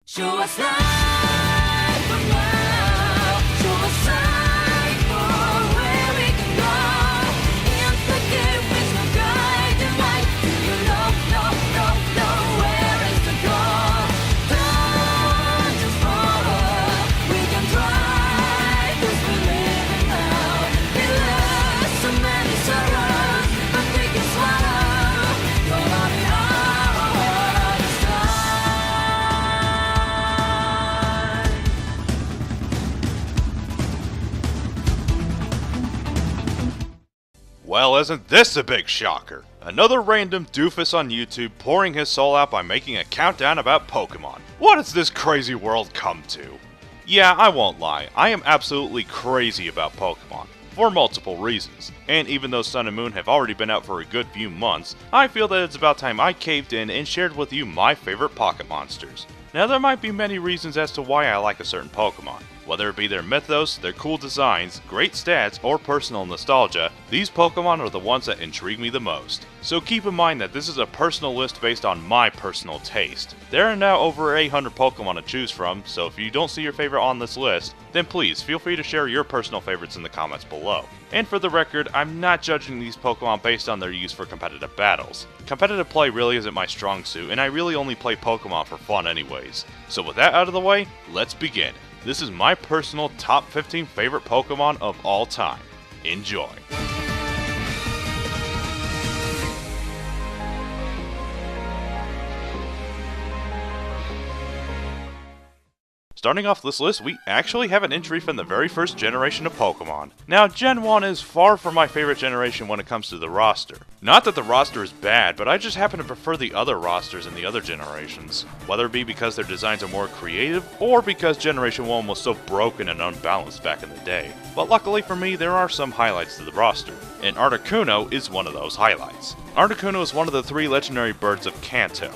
Show us light from now. Show us light for where we can go. In the game with no guiding light. Do you know where is the goal? Don't just follow. We can try 'cause we're living now. We lost so many sorrows, but we can swallow. Gonna be our star. Well, isn't this a big shocker? Another random doofus on YouTube pouring his soul out by making a countdown about Pokemon. What has this crazy world come to? Yeah, I won't lie, I am absolutely crazy about Pokemon, for multiple reasons. And even though Sun and Moon have already been out for a good few months, I feel that it's about time I caved in and shared with you my favorite pocket monsters. Now there might be many reasons as to why I like a certain Pokemon. Whether it be their mythos, their cool designs, great stats, or personal nostalgia, these Pokemon are the ones that intrigue me the most. So keep in mind that this is a personal list based on my personal taste. There are now over 800 Pokemon to choose from, so if you don't see your favorite on this list, then please feel free to share your personal favorites in the comments below. And for the record, I'm not judging these Pokemon based on their use for competitive battles. Competitive play really isn't my strong suit, and I really only play Pokemon for fun anyways. So with that out of the way, let's begin. This is my personal top 15 favorite Pokemon of all time. Enjoy! Starting off this list, we actually have an entry from the very first generation of Pokemon. Now, Gen 1 is far from my favorite generation when it comes to the roster. Not that the roster is bad, but I just happen to prefer the other rosters in the other generations. Whether it be because their designs are more creative, or because Generation 1 was so broken and unbalanced back in the day. But luckily for me, there are some highlights to the roster, and Articuno is one of those highlights. Articuno is one of the 3 legendary birds of Kanto,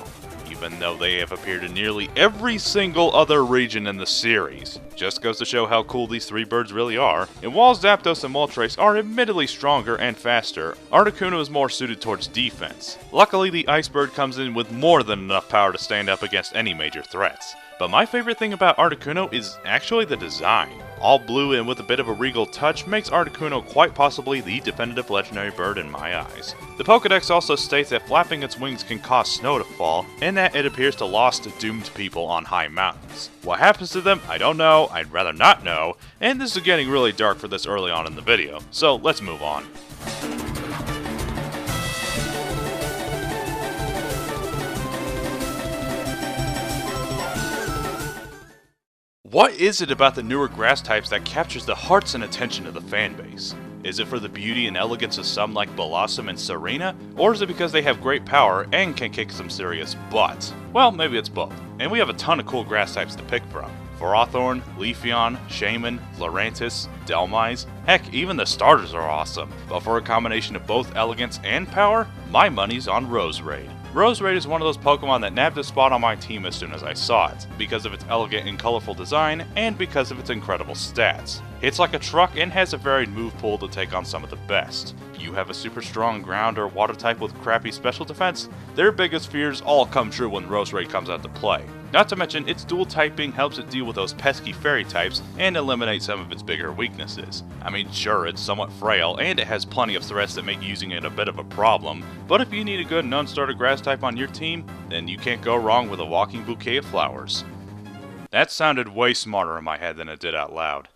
even though they have appeared in nearly every single other region in the series. Just goes to show how cool these 3 birds really are. And while Zapdos and Moltres are admittedly stronger and faster, Articuno is more suited towards defense. Luckily, the Ice Bird comes in with more than enough power to stand up against any major threats. But my favorite thing about Articuno is actually the design. All blue and with a bit of a regal touch makes Articuno quite possibly the definitive legendary bird in my eyes. The Pokédex also states that flapping its wings can cause snow to fall, and that it appears to lost doomed people on high mountains. What happens to them, I don't know, I'd rather not know, and this is getting really dark for this early on in the video, so let's move on. What is it about the newer grass types that captures the hearts and attention of the fanbase? Is it for the beauty and elegance of some like Blossom and Serena, or is it because they have great power and can kick some serious butt? Well, maybe it's both, and we have a ton of cool grass types to pick from. Ferrothorn, Leafeon, Shaman, Lurantis, Delmise, heck, even the starters are awesome. But for a combination of both elegance and power, my money's on Roserade. Roserade is one of those Pokemon that nabbed a spot on my team as soon as I saw it, because of its elegant and colorful design, and because of its incredible stats. Hits like a truck and has a varied move pool to take on some of the best. If you have a super strong ground or water type with crappy special defense, their biggest fears all come true when Roserade comes out to play. Not to mention, its dual typing helps it deal with those pesky fairy types and eliminate some of its bigger weaknesses. I mean, sure, it's somewhat frail, and it has plenty of threats that make using it a bit of a problem, but if you need a good non-starter grass type on your team, then you can't go wrong with a walking bouquet of flowers. That sounded way smarter in my head than it did out loud.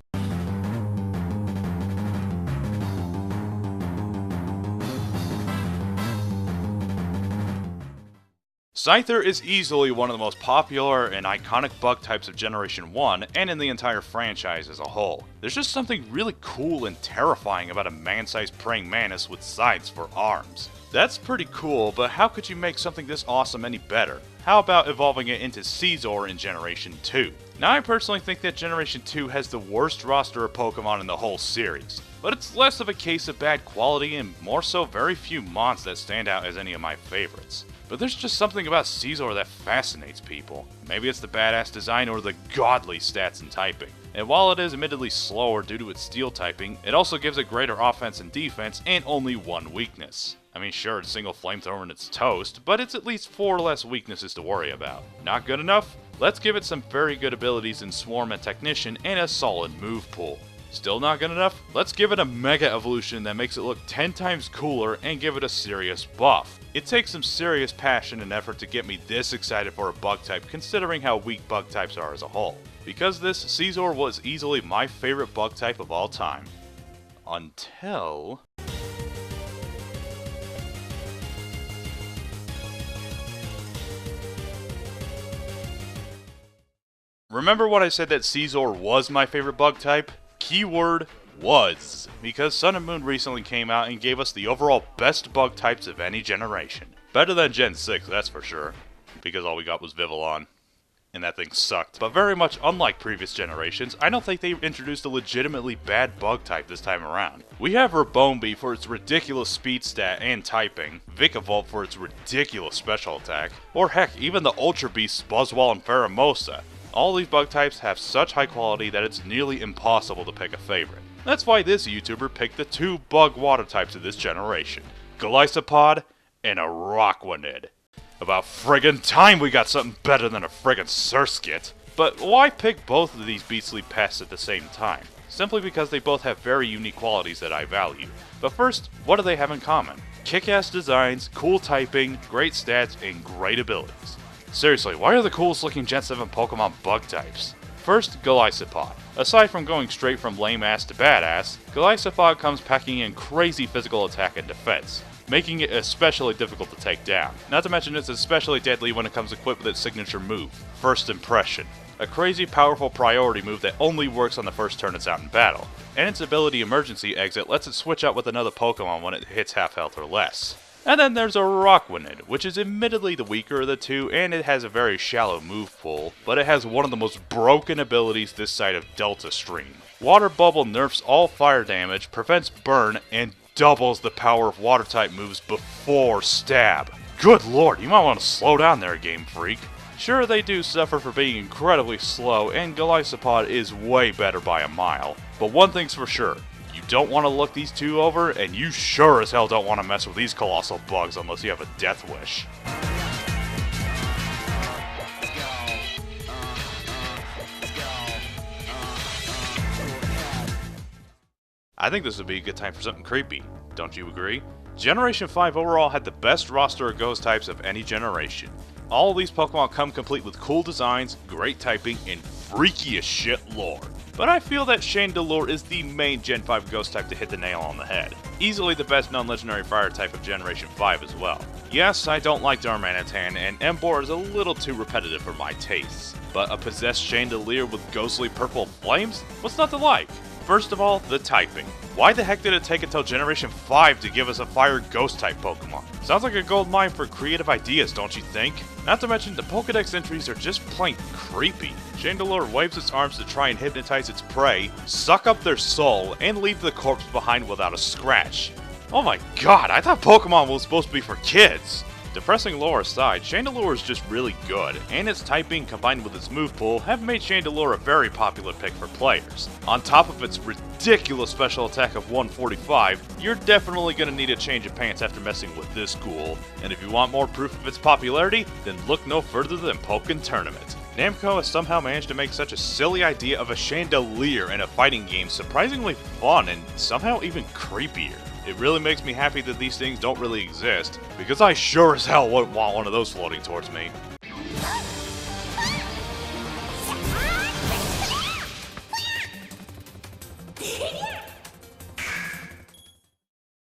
Scyther is easily one of the most popular and iconic bug types of Generation 1 and in the entire franchise as a whole. There's just something really cool and terrifying about a man-sized praying mantis with scythes for arms. That's pretty cool, but how could you make something this awesome any better? How about evolving it into Scizor in Generation 2? Now I personally think that Generation 2 has the worst roster of Pokemon in the whole series, but it's less of a case of bad quality and more so very few mons that stand out as any of my favorites. But there's just something about Scizor that fascinates people. Maybe it's the badass design or the godly stats and typing. And while it is admittedly slower due to its steel typing, it also gives it greater offense and defense and only one weakness. I mean, sure, it's single Flamethrower and it's toast, but it's at least 4 less weaknesses to worry about. Not good enough? Let's give it some very good abilities in Swarm and Technician and a solid move pool. Still not good enough? Let's give it a Mega Evolution that makes it look 10 times cooler and give it a serious buff. It takes some serious passion and effort to get me this excited for a bug type considering how weak bug types are as a whole. Because this, Scizor was easily my favorite bug type of all time. Until... Remember when I said that Scizor was my favorite bug type? Keyword was, because Sun and Moon recently came out and gave us the overall best bug types of any generation. Better than Gen 6, that's for sure, because all we got was Vivillon, and that thing sucked. But very much unlike previous generations, I don't think they introduced a legitimately bad bug type this time around. We have Ribombee for its ridiculous speed stat and typing, Vikavolt for its ridiculous special attack, or heck, even the Ultra Beasts Buzzwole and Pheromosa. All these bug types have such high quality that it's nearly impossible to pick a favorite. That's why this YouTuber picked the two bug water types of this generation, Golisopod and Araquanid. About friggin' time we got something better than a friggin' Surskit. But why pick both of these beastly pests at the same time? Simply because they both have very unique qualities that I value. But first, what do they have in common? Kick-ass designs, cool typing, great stats, and great abilities. Seriously, why are the coolest looking Gen 7 Pokemon bug types? First, Golisopod. Aside from going straight from lame ass to badass, Golisopod comes packing in crazy physical attack and defense, making it especially difficult to take down. Not to mention it's especially deadly when it comes equipped with its signature move, First Impression. A crazy powerful priority move that only works on the first turn it's out in battle. And its ability Emergency Exit lets it switch out with another Pokemon when it hits half health or less. And then there's Araquanid, which is admittedly the weaker of the two, and it has a very shallow move pool, but it has one of the most broken abilities this side of Delta Stream. Water Bubble nerfs all fire damage, prevents burn, and doubles the power of water type moves before stab. Good lord, you might want to slow down there, Game Freak. Sure, they do suffer for being incredibly slow, and Golisopod is way better by a mile, but one thing's for sure. You don't want to look these two over, and you sure as hell don't want to mess with these colossal bugs unless you have a death wish. I think this would be a good time for something creepy, don't you agree? Generation 5 overall had the best roster of ghost types of any generation. All of these Pokemon come complete with cool designs, great typing, and freaky as shit lore. But I feel that Chandelure is the main Gen 5 ghost type to hit the nail on the head. Easily the best non-legendary fire type of Generation 5 as well. Yes, I don't like Darmanitan, and Emboar is a little too repetitive for my tastes. But a possessed Chandelure with ghostly purple flames? What's not to like? First of all, the typing. Why the heck did it take until Generation 5 to give us a fire ghost type Pokemon? Sounds like a gold mine for creative ideas, don't you think? Not to mention the Pokedex entries are just plain creepy. Chandelure waves its arms to try and hypnotize its prey, suck up their soul, and leave the corpse behind without a scratch. Oh my god, I thought Pokemon was supposed to be for kids! Depressing lore aside, Chandelure is just really good, and its typing combined with its move pool have made Chandelure a very popular pick for players. On top of its ridiculous special attack of 145, you're definitely going to need a change of pants after messing with this ghoul, and if you want more proof of its popularity, then look no further than Pokken Tournament. Namco has somehow managed to make such a silly idea of a Chandelure in a fighting game surprisingly fun and somehow even creepier. It really makes me happy that these things don't really exist, because I sure as hell wouldn't want one of those floating towards me.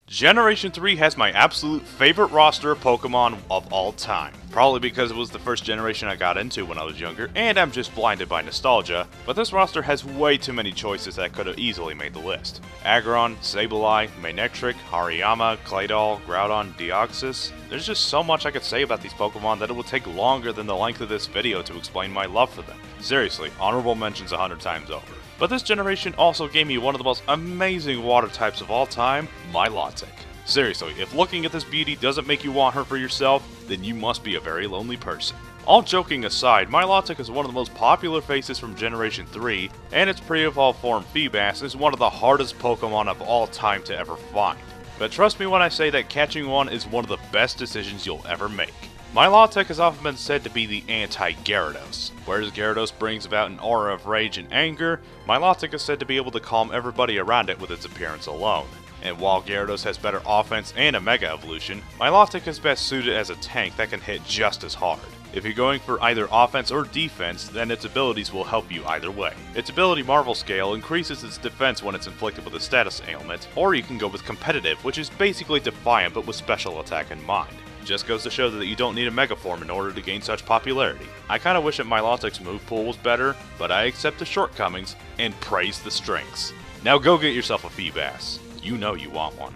Generation 3 has my absolute favorite roster of Pokemon of all time. Probably because it was the first generation I got into when I was younger, and I'm just blinded by nostalgia, but this roster has way too many choices that could have easily made the list. Aggron, Sableye, Manectric, Hariyama, Claydol, Groudon, Deoxys. There's just so much I could say about these Pokemon that it will take longer than the length of this video to explain my love for them. Seriously, honorable mentions 100 times over. But this generation also gave me one of the most amazing water types of all time, Milotic. Seriously, if looking at this beauty doesn't make you want her for yourself, then you must be a very lonely person. All joking aside, Milotic is one of the most popular faces from Generation 3, and its pre-evolved form FEEBAS is one of the hardest Pokemon of all time to ever find. But trust me when I say that catching one is one of the best decisions you'll ever make. Milotic has often been said to be the anti-Gyarados. Whereas Gyarados brings about an aura of rage and anger, Milotic is said to be able to calm everybody around it with its appearance alone. And while Gyarados has better offense and a Mega Evolution, Milotic is best suited as a tank that can hit just as hard. If you're going for either offense or defense, then its abilities will help you either way. Its ability Marvel Scale increases its defense when it's inflicted with a status ailment, or you can go with competitive, which is basically Defiant but with special attack in mind. Just goes to show that you don't need a Mega Form in order to gain such popularity. I kinda wish that Milotic's move pool was better, but I accept the shortcomings and praise the strengths. Now go get yourself a FEEBAS. You know you want one.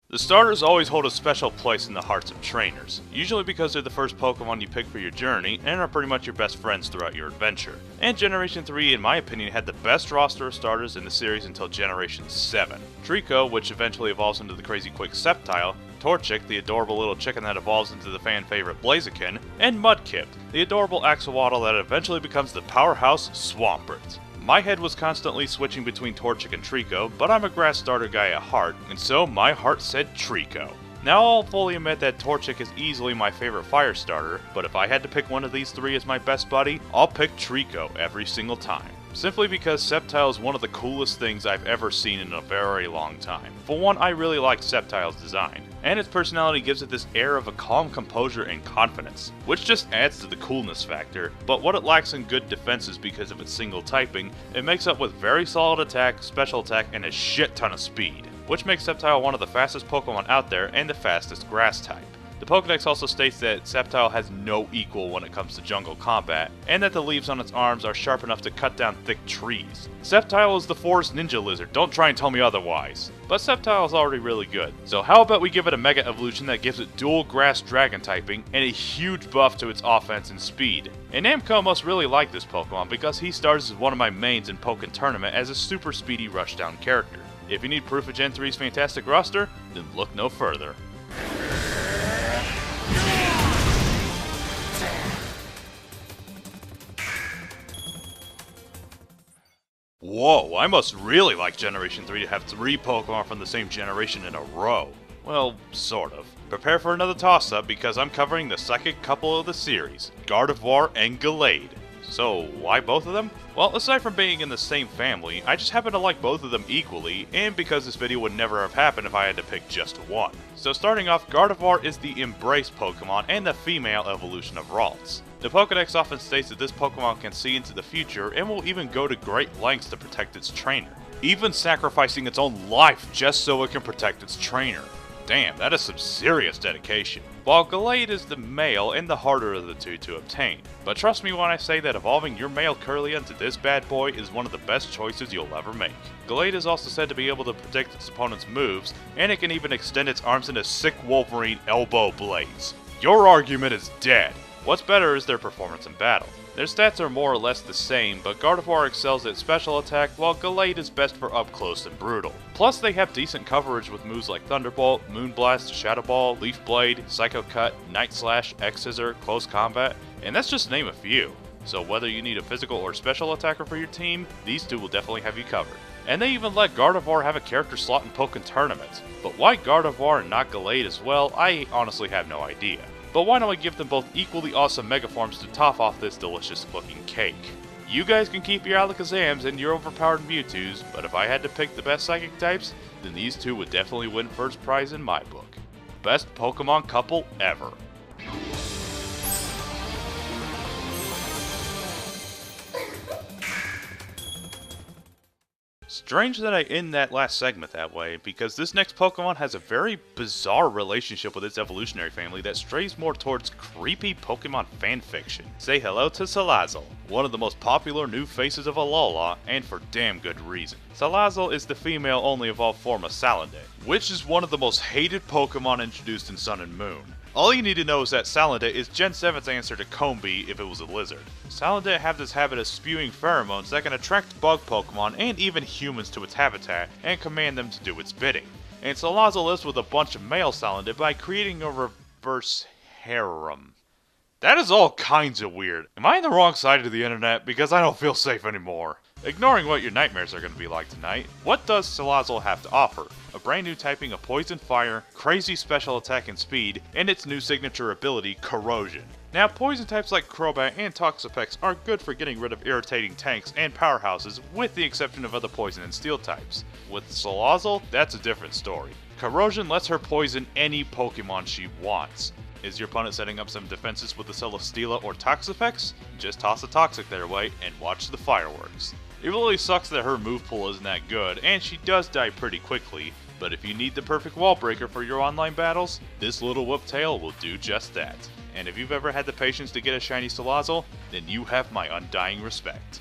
The starters always hold a special place in the hearts of trainers, usually because they're the first Pokemon you pick for your journey and are pretty much your best friends throughout your adventure. And Generation 3, in my opinion, had the best roster of starters in the series until Generation 7. Trico, which eventually evolves into the crazy quick Sceptile, Torchic, the adorable little chicken that evolves into the fan favorite Blaziken, and Mudkip, the adorable Axolotl that eventually becomes the powerhouse Swampert. My head was constantly switching between Torchic and Trico, but I'm a grass starter guy at heart, and so my heart said Trico. Now I'll fully admit that Torchic is easily my favorite fire starter, but if I had to pick one of these three as my best buddy, I'll pick Trico every single time. Simply because Sceptile is one of the coolest things I've ever seen in a very long time. For one, I really like Sceptile's design, and its personality gives it this air of a calm composure and confidence, which just adds to the coolness factor, but what it lacks in good defense is because of its single typing, it makes up with very solid attack, special attack, and a shit ton of speed, which makes Sceptile one of the fastest Pokemon out there and the fastest grass type. The Pokedex also states that Sceptile has no equal when it comes to jungle combat, and that the leaves on its arms are sharp enough to cut down thick trees. Sceptile is the forest ninja lizard, don't try and tell me otherwise. But Sceptile is already really good, so how about we give it a Mega Evolution that gives it dual grass dragon typing and a huge buff to its offense and speed. And Namco must really like this Pokemon because he stars as one of my mains in Pokken Tournament as a super speedy rushdown character. If you need proof of Gen 3's fantastic roster, then look no further. Whoa, I must really like Generation 3 to have 3 Pokemon from the same generation in a row. Well, sort of. Prepare for another toss-up because I'm covering the second couple of the series, Gardevoir and Gallade. So, why both of them? Well, aside from being in the same family, I just happen to like both of them equally, and because this video would never have happened if I had to pick just one. So starting off, Gardevoir is the Embrace Pokemon and the female evolution of Ralts. The Pokedex often states that this Pokemon can see into the future and will even go to great lengths to protect its trainer, even sacrificing its own life just so it can protect its trainer. Damn, that is some serious dedication. While Gallade is the male and the harder of the two to obtain. But trust me when I say that evolving your male Curlia into this bad boy is one of the best choices you'll ever make. Gallade is also said to be able to predict its opponent's moves, and it can even extend its arms into sick Wolverine elbow blades. Your argument is dead. What's better is their performance in battle. Their stats are more or less the same, but Gardevoir excels at special attack while Gallade is best for up close and brutal. Plus they have decent coverage with moves like Thunderbolt, Moonblast, Shadow Ball, Leaf Blade, Psycho Cut, Night Slash, X-Scissor, Close Combat, and that's just to name a few. So whether you need a physical or special attacker for your team, these two will definitely have you covered. And they even let Gardevoir have a character slot in Pokken Tournaments. But why Gardevoir and not Gallade as well, I honestly have no idea. But why don't I give them both equally awesome Megaforms to top off this delicious looking cake? You guys can keep your Alakazams and your overpowered Mewtwo's, but if I had to pick the best Psychic types, then these two would definitely win first prize in my book. Best Pokemon couple ever. Strange that I end that last segment that way, because this next Pokemon has a very bizarre relationship with its evolutionary family that strays more towards creepy Pokemon fanfiction. Say hello to Salazzle, one of the most popular new faces of Alola, and for damn good reason. Salazzle is the female-only evolved form of Salandit, which is one of the most hated Pokemon introduced in Sun and Moon. All you need to know is that Salandit is Gen 7's answer to Combee if it was a lizard. Salandit have this habit of spewing pheromones that can attract bug Pokemon and even humans to its habitat and command them to do its bidding. And Salazzle lives with a bunch of male Salandit by creating a reverse harem. That is all kinds of weird. Am I on the wrong side of the internet? Because I don't feel safe anymore. Ignoring what your nightmares are going to be like tonight, what does Salazzle have to offer? A brand new typing of Poison Fire, crazy special attack and speed, and its new signature ability, Corrosion. Now, poison types like Crobat and Toxapex are good for getting rid of irritating tanks and powerhouses, with the exception of other poison and steel types. With Salazzle, that's a different story. Corrosion lets her poison any Pokemon she wants. Is your opponent setting up some defenses with the Celesteela or Toxapex? Just toss a Toxic their way and watch the fireworks. It really sucks that her move pool isn't that good, and she does die pretty quickly, but if you need the perfect wall breaker for your online battles, this little Whooptail will do just that. And if you've ever had the patience to get a shiny Salazzle, then you have my undying respect.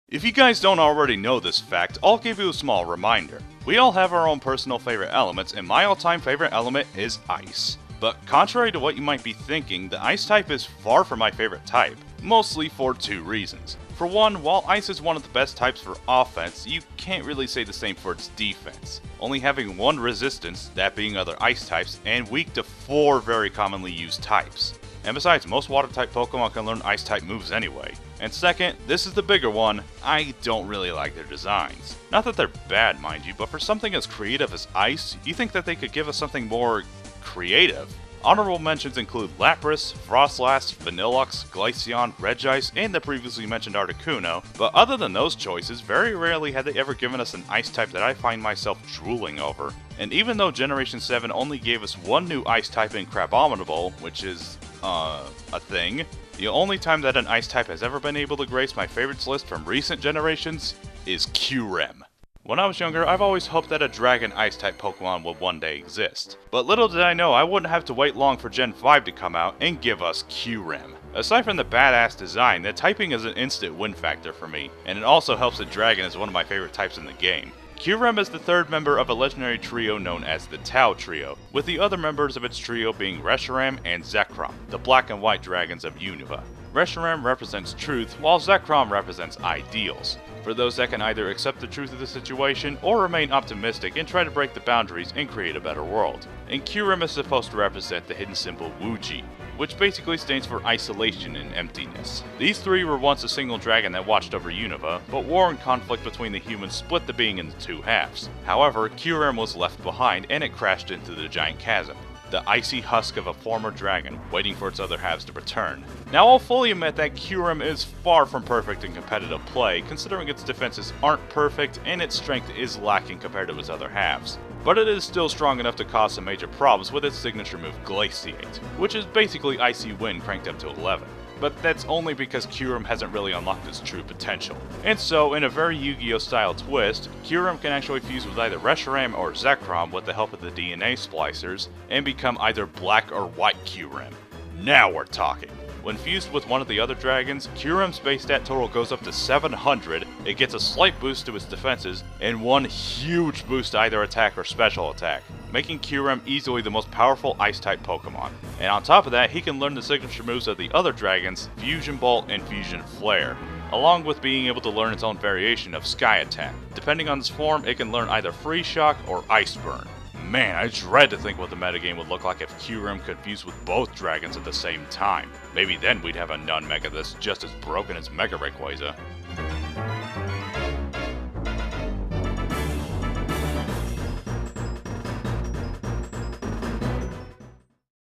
If you guys don't already know this fact, I'll give you a small reminder. We all have our own personal favorite elements, and my all-time favorite element is Ice. But contrary to what you might be thinking, the Ice type is far from my favorite type, mostly for two reasons. For one, while Ice is one of the best types for offense, you can't really say the same for its defense, only having one resistance, that being other Ice types, and weak to 4 very commonly used types. And besides, most Water-type Pokemon can learn Ice-type moves anyway. And second, this is the bigger one, I don't really like their designs. Not that they're bad, mind you, but for something as creative as Ice, you think that they could give us something more creative. Honorable mentions include Lapras, Frostlass, Vanilluxe, Glaceon, Regice, and the previously mentioned Articuno, but other than those choices, very rarely have they ever given us an Ice type that I find myself drooling over. And even though Generation 7 only gave us one new Ice type in Crabominable, which is, a thing, the only time that an Ice type has ever been able to grace my favorites list from recent generations is Kyurem. When I was younger, I've always hoped that a Dragon Ice-type Pokemon would one day exist. But little did I know I wouldn't have to wait long for Gen 5 to come out and give us Kyurem. Aside from the badass design, the typing is an instant win factor for me, and it also helps that Dragon is one of my favorite types in the game. Kyurem is the third member of a legendary trio known as the Tau Trio, with the other members of its trio being Reshiram and Zekrom, the black and white dragons of Unova. Reshiram represents truth, while Zekrom represents ideals. For those that can either accept the truth of the situation or remain optimistic and try to break the boundaries and create a better world. And Kyurem is supposed to represent the hidden symbol Wuji, which basically stands for isolation and emptiness. These three were once a single dragon that watched over Unova, but war and conflict between the humans split the being into two halves. However, Kyurem was left behind and it crashed into the giant chasm, the icy husk of a former dragon, waiting for its other halves to return. Now, I'll fully admit that Kyurem is far from perfect in competitive play, considering its defenses aren't perfect and its strength is lacking compared to its other halves. But it is still strong enough to cause some major problems with its signature move Glaciate, which is basically Icy Wind cranked up to 11. But that's only because Kyurem hasn't really unlocked its true potential. And so, in a very Yu-Gi-Oh style twist, Kyurem can actually fuse with either Reshiram or Zekrom with the help of the DNA splicers, and become either black or white Kyurem. Now we're talking! When fused with one of the other dragons, Kyurem's base stat total goes up to 700, it gets a slight boost to its defenses, and one huge boost to either attack or special attack, making Kyurem easily the most powerful Ice-type Pokemon. And on top of that, he can learn the signature moves of the other dragons, Fusion Bolt and Fusion Flare, along with being able to learn its own variation of Sky Attack. Depending on its form, it can learn either Freeze Shock or Ice Burn. Man, I dread to think what the metagame would look like if Kyurem could fuse with both dragons at the same time. Maybe then we'd have a non-Mega that's just as broken as Mega Rayquaza.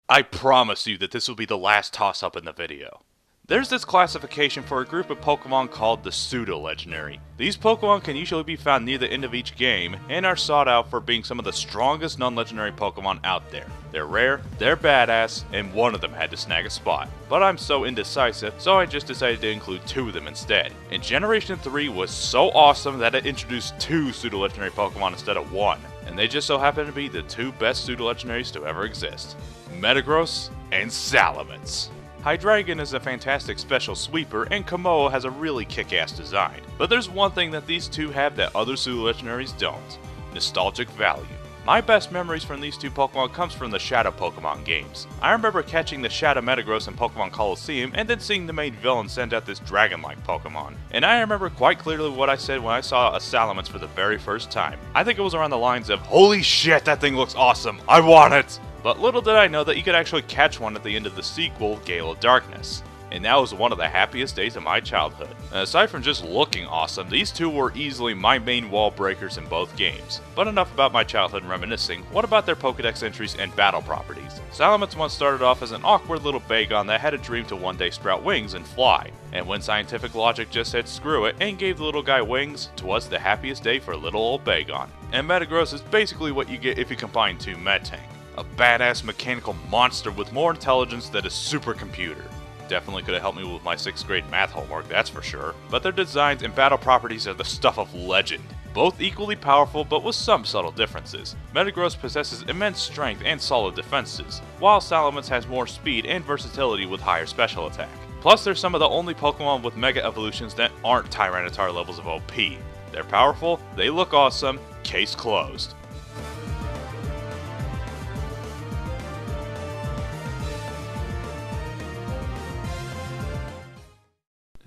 I promise you that this will be the last toss-up in the video. There's this classification for a group of Pokemon called the Pseudo-Legendary. These Pokemon can usually be found near the end of each game, and are sought out for being some of the strongest non-legendary Pokemon out there. They're rare, they're badass, and one of them had to snag a spot. But I'm so indecisive, so I just decided to include 2 of them instead. And Generation 3 was so awesome that it introduced 2 Pseudo-Legendary Pokemon instead of 1. And they just so happen to be the 2 best Pseudo-Legendaries to ever exist. Metagross and Salamence. Hydreigon is a fantastic special sweeper, and Komodo has a really kick-ass design. But there's one thing that these two have that other Pseudo-Legendaries don't: nostalgic value. My best memories from these 2 Pokemon comes from the Shadow Pokemon games. I remember catching the Shadow Metagross in Pokemon Coliseum, and then seeing the main villain send out this dragon-like Pokemon. And I remember quite clearly what I said when I saw a Salamence for the very first time. I think it was around the lines of, "Holy shit, that thing looks awesome, I want it!" But little did I know that you could actually catch one at the end of the sequel, Gale of Darkness. And that was one of the happiest days of my childhood. And aside from just looking awesome, these two were easily my main wall breakers in both games. But enough about my childhood and reminiscing, what about their Pokedex entries and battle properties? Salamence once started off as an awkward little Bagon that had a dream to one day sprout wings and fly. And when scientific logic just said screw it and gave the little guy wings, 'twas the happiest day for little old Bagon. And Metagross is basically what you get if you combine two Metang. A badass mechanical monster with more intelligence than a supercomputer. Definitely could have helped me with my 6th grade math homework, that's for sure. But their designs and battle properties are the stuff of legend. Both equally powerful, but with some subtle differences. Metagross possesses immense strength and solid defenses, while Salamence has more speed and versatility with higher special attack. Plus, they're some of the only Pokemon with Mega Evolutions that aren't Tyranitar levels of OP. They're powerful, they look awesome, case closed.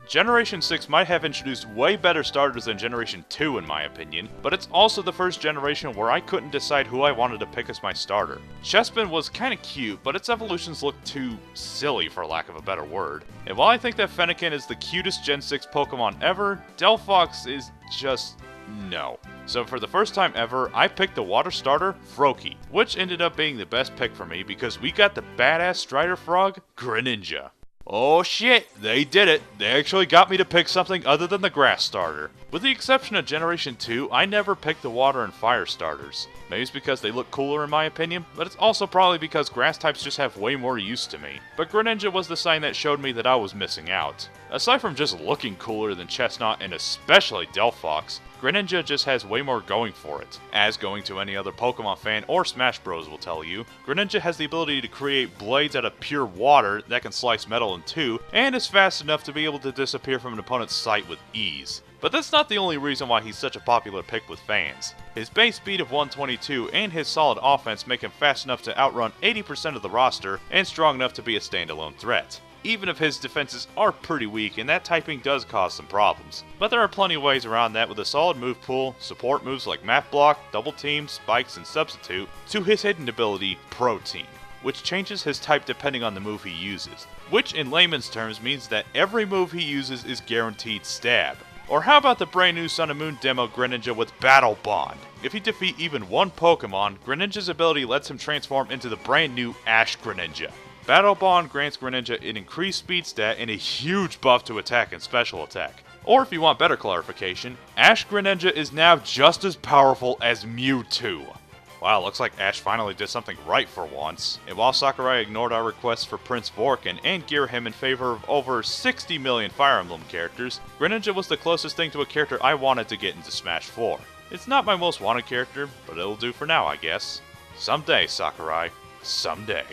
Generation 6 might have introduced way better starters than Generation 2 in my opinion, but it's also the first generation where I couldn't decide who I wanted to pick as my starter. Chespin was kinda cute, but its evolutions looked too silly for lack of a better word. And while I think that Fennekin is the cutest Gen 6 Pokemon ever, Delphox is just no. So for the first time ever, I picked the water starter, Froakie, which ended up being the best pick for me because we got the badass Strider Frog, Greninja. Oh shit, they did it. They actually got me to pick something other than the grass starter. With the exception of Generation 2, I never picked the water and fire starters. Maybe it's because they look cooler in my opinion, but it's also probably because grass types just have way more use to me. But Greninja was the sign that showed me that I was missing out. Aside from just looking cooler than Chestnut and especially Delphox, Greninja just has way more going for it. As going to any other Pokemon fan or Smash Bros will tell you, Greninja has the ability to create blades out of pure water that can slice metal in two, and is fast enough to be able to disappear from an opponent's sight with ease. But that's not the only reason why he's such a popular pick with fans. His base speed of 122 and his solid offense make him fast enough to outrun 80% of the roster and strong enough to be a standalone threat. Even if his defenses are pretty weak and that typing does cause some problems. But there are plenty of ways around that with a solid move pool, support moves like Map Block, Double Team, Spikes, and Substitute, to his hidden ability, Protein, which changes his type depending on the move he uses. Which in layman's terms means that every move he uses is guaranteed stab. Or how about the brand new Sun and Moon demo Greninja with Battle Bond? If you defeat even one Pokemon, Greninja's ability lets him transform into the brand new Ash Greninja. Battle Bond grants Greninja an increased speed stat and a huge buff to attack and special attack. Or if you want better clarification, Ash Greninja is now just as powerful as Mewtwo. Wow, looks like Ash finally did something right for once. And while Sakurai ignored our requests for Prince Vorkin and gear him in favor of over 60 million Fire Emblem characters, Greninja was the closest thing to a character I wanted to get into Smash 4. It's not my most wanted character, but it'll do for now, I guess. Someday, Sakurai. Someday.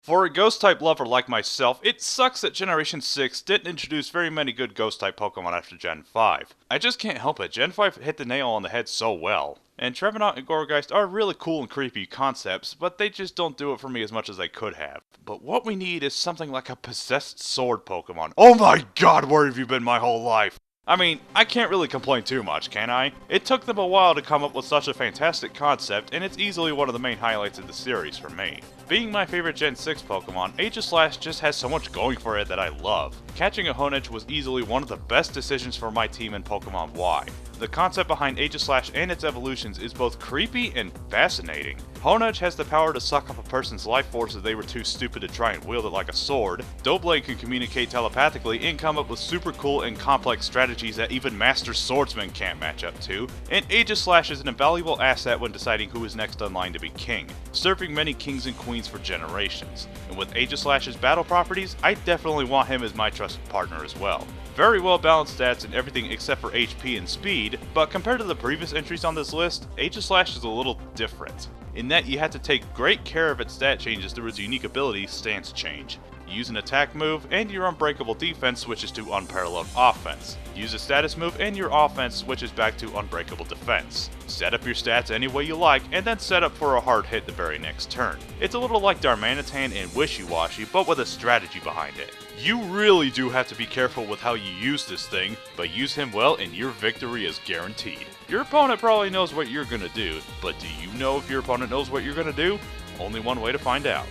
For a Ghost-type lover like myself, it sucks that Generation 6 didn't introduce very many good Ghost-type Pokemon after Gen 5. I just can't help it, Gen 5 hit the nail on the head so well. And Trevenant and Gourgeist are really cool and creepy concepts, but they just don't do it for me as much as they could have. But what we need is something like a possessed sword Pokemon. Oh my god, where have you been my whole life? I mean, I can't really complain too much, can I? It took them a while to come up with such a fantastic concept, and it's easily one of the main highlights of the series for me. Being my favorite Gen 6 Pokemon, Aegislash just has so much going for it that I love. Catching a Honedge was easily one of the best decisions for my team in Pokemon Y. The concept behind Aegislash and its evolutions is both creepy and fascinating. Honedge has the power to suck up a person's life force if they were too stupid to try and wield it like a sword. Doublade can communicate telepathically and come up with super cool and complex strategies that even Master Swordsman can't match up to. And Aegislash is an invaluable asset when deciding who is next in line to be king, serving many kings and queens for generations. And with Aegislash's battle properties, I definitely want him as my trusted partner as well. Very well balanced stats and everything except for HP and speed, but compared to the previous entries on this list, Aegislash is a little different, in that you have to take great care of its stat changes through its unique ability, Stance Change. You use an attack move, and your Unbreakable defense switches to Unparalleled offense. Use a status move, and your offense switches back to Unbreakable defense. Set up your stats any way you like, and then set up for a hard hit the very next turn. It's a little like Darmanitan and Wishy-Washy, but with a strategy behind it. You really do have to be careful with how you use this thing, but use him well and your victory is guaranteed. Your opponent probably knows what you're gonna do, but do you know if your opponent knows what you're gonna do? Only one way to find out.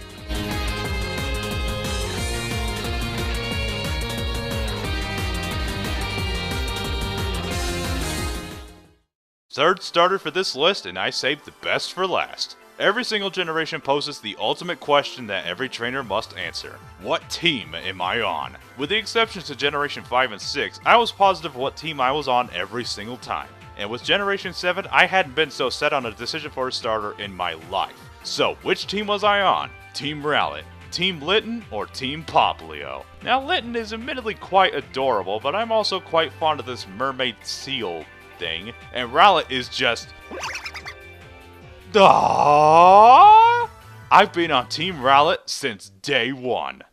Third starter for this list, and I saved the best for last. Every single generation poses the ultimate question that every trainer must answer. What team am I on? With the exceptions to Generation 5 and 6, I was positive what team I was on every single time. And with Generation 7, I hadn't been so set on a decision for a starter in my life. So, which team was I on? Team Rowlet, Team Litten, or Team Popplio? Now, Litten is admittedly quite adorable, but I'm also quite fond of this mermaid seal thing, and Rowlet is just... Aww! I've been on Team Rowlet since day one.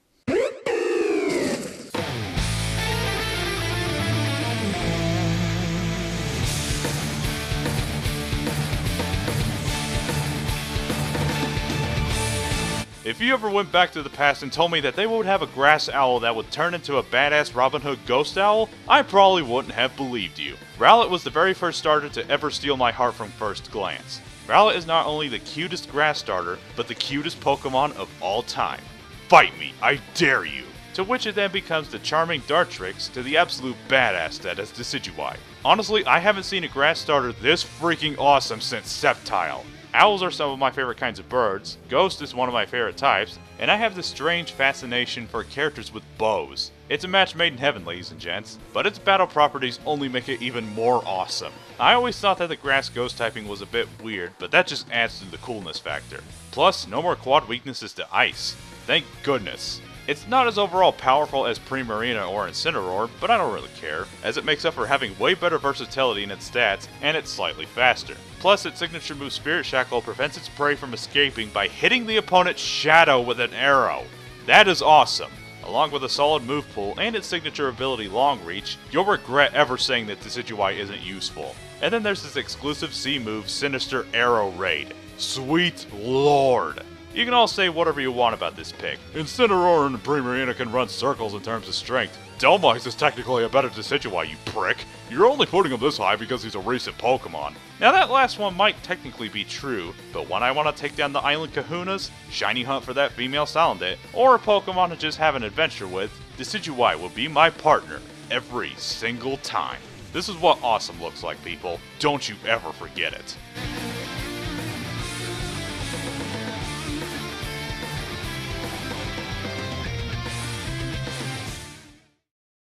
If you ever went back to the past and told me that they would have a grass owl that would turn into a badass Robin Hood ghost owl, I probably wouldn't have believed you. Rowlet was the very first starter to ever steal my heart from first glance. Rowlet is not only the cutest grass starter, but the cutest Pokemon of all time. Fight me, I dare you! To which it then becomes the charming Dartrix to the absolute badass that is Decidueye. Honestly, I haven't seen a grass starter this freaking awesome since Sceptile. Owls are some of my favorite kinds of birds, Ghost is one of my favorite types, and I have this strange fascination for characters with bows. It's a match made in heaven, ladies and gents, but its battle properties only make it even more awesome. I always thought that the grass ghost typing was a bit weird, but that just adds to the coolness factor. Plus, no more quad weaknesses to ice. Thank goodness. It's not as overall powerful as Primarina or Incineroar, but I don't really care, as it makes up for having way better versatility in its stats, and it's slightly faster. Plus, its signature move Spirit Shackle prevents its prey from escaping by hitting the opponent's shadow with an arrow. That is awesome. Along with a solid move pool and its signature ability Long Reach, you'll regret ever saying that Decidueye isn't useful. And then there's this exclusive C move, Sinister Arrow Raid. Sweet lord! You can all say whatever you want about this pick. Incineroar and Primarina can run circles in terms of strength. Delmice is technically a better Decidueye, you prick. You're only putting him this high because he's a recent Pokemon. Now that last one might technically be true, but when I want to take down the Island Kahunas, shiny hunt for that female Salandit, or a Pokemon to just have an adventure with, Decidueye will be my partner every single time. This is what awesome looks like, people. Don't you ever forget it.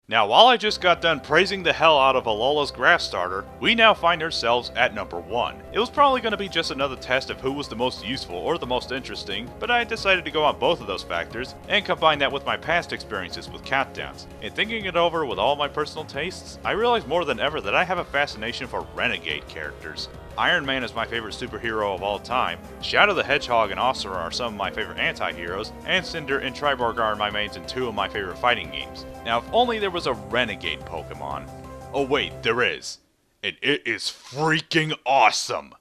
Now, while I just got done praising the hell out of Alola's grass starter, we now find ourselves at number 1. It was probably going to be just another test of who was the most useful or the most interesting, but I decided to go on both of those factors, and combine that with my past experiences with countdowns. In thinking it over with all my personal tastes, I realized more than ever that I have a fascination for renegade characters. Iron Man is my favorite superhero of all time, Shadow the Hedgehog and Ossora are some of my favorite anti-heroes, and Cinder and Triborg are my mains in 2 of my favorite fighting games. Now if only there was a renegade Pokemon. Oh wait, there is. And it is freaking awesome!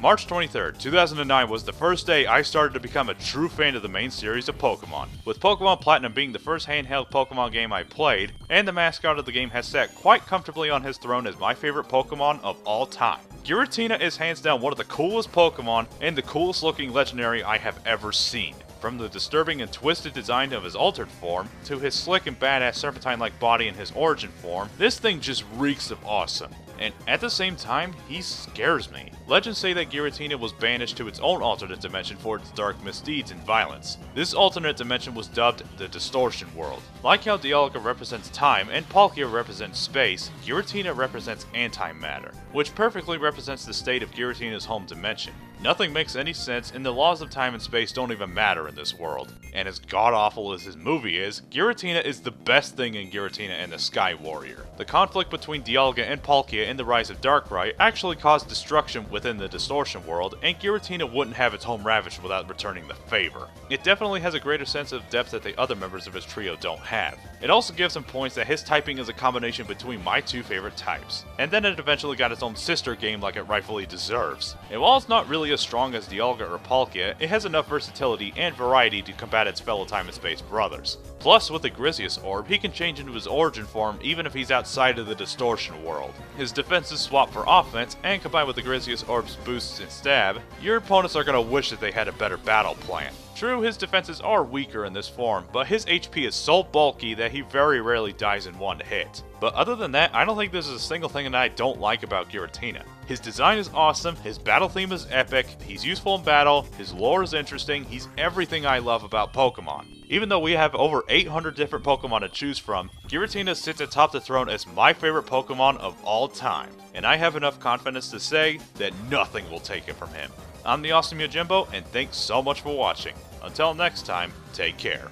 March 23rd, 2009 was the first day I started to become a true fan of the main series of Pokemon, with Pokemon Platinum being the first handheld Pokemon game I played, and the mascot of the game has sat quite comfortably on his throne as my favorite Pokemon of all time. Giratina is hands down one of the coolest Pokemon and the coolest looking legendary I have ever seen. From the disturbing and twisted design of his altered form, to his slick and badass Serpentine-like body in his origin form, this thing just reeks of awesome. And at the same time, he scares me. Legends say that Giratina was banished to its own alternate dimension for its dark misdeeds and violence. This alternate dimension was dubbed the Distortion World. Like how Dialga represents time and Palkia represents space, Giratina represents antimatter, which perfectly represents the state of Giratina's home dimension. Nothing makes any sense, and the laws of time and space don't even matter in this world. And as god-awful as his movie is, Giratina is the best thing in Giratina and the Sky Warrior. The conflict between Dialga and Palkia in the Rise of Darkrai actually caused destruction within the Distortion world, and Giratina wouldn't have its home ravaged without returning the favor. It definitely has a greater sense of depth that the other members of his trio don't have. It also gives him points that his typing is a combination between my two favorite types. And then it eventually got its own sister game like it rightfully deserves. And while it's not really as strong as Dialga or Palkia, it has enough versatility and variety to combat its fellow time and space brothers. Plus, with the Griseous Orb, he can change into his origin form even if he's outside of the Distortion world. His defenses swap for offense, and combined with the Griseous Orb's boosts and stab, your opponents are going to wish that they had a better battle plan. True, his defenses are weaker in this form, but his HP is so bulky that he very rarely dies in one hit. But other than that, I don't think there's a single thing that I don't like about Giratina. His design is awesome, his battle theme is epic, he's useful in battle, his lore is interesting, he's everything I love about Pokemon. Even though we have over 800 different Pokemon to choose from, Giratina sits atop the throne as my favorite Pokemon of all time, and I have enough confidence to say that nothing will take it from him. I'm the Awesome Yojimbo, and thanks so much for watching. Until next time, take care.